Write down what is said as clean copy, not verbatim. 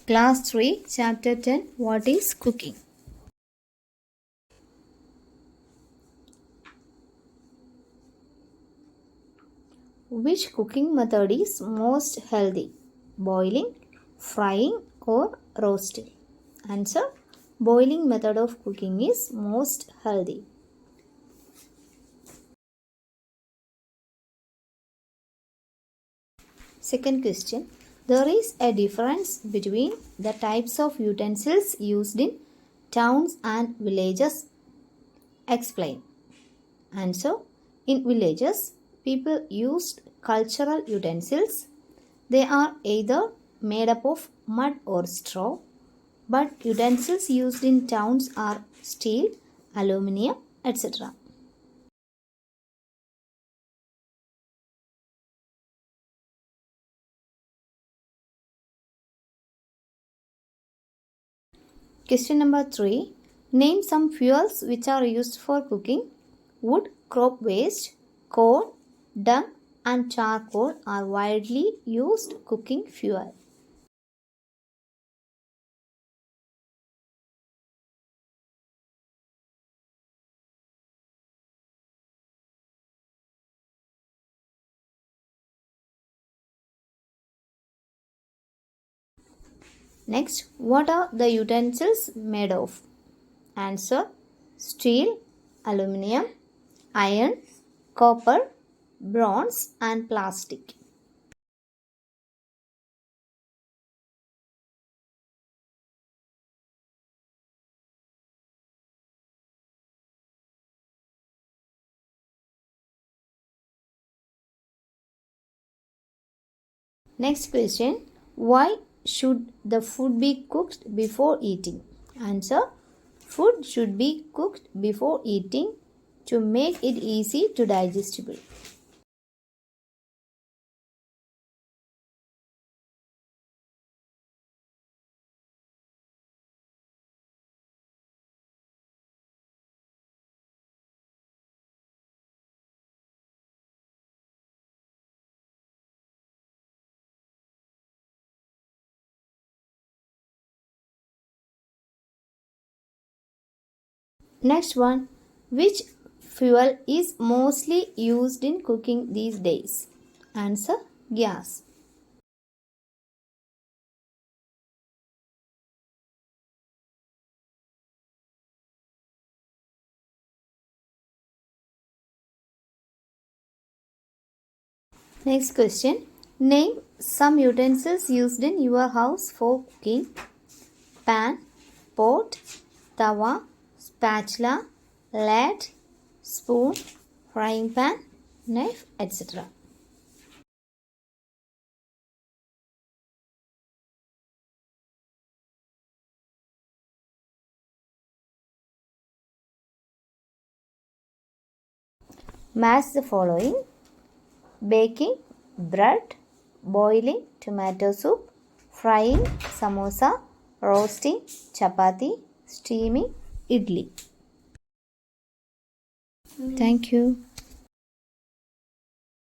Class 3, Chapter 10. What is cooking? Which cooking method is most healthy? Boiling, frying, or roasting? Answer: boiling method of cooking is most healthy. Second question. There is a difference between the types of utensils used in towns and villages. Explain. Answer: in villages, people used cultural utensils. They are either made up of mud or straw, but utensils used in towns are steel, aluminium, etc. Question number 3. Name some fuels which are used for cooking. Wood, crop waste, coal, dung, and charcoal are widely used cooking fuel. Next, what are the utensils made of? Answer: steel, aluminium, iron, copper, bronze, and plastic. Next question. Why should the food be cooked before eating? Answer: food should be cooked before eating to make it easy to digestible. Next one. Which fuel is mostly used in cooking these days? Answer: gas. Next question. Name some utensils used in your house for cooking. Pan, pot, tawa, spatula, ladle, spoon, frying pan, knife, etc. Match the following: baking bread, boiling tomato soup, frying samosa, roasting chapati, steaming idli. Thank you.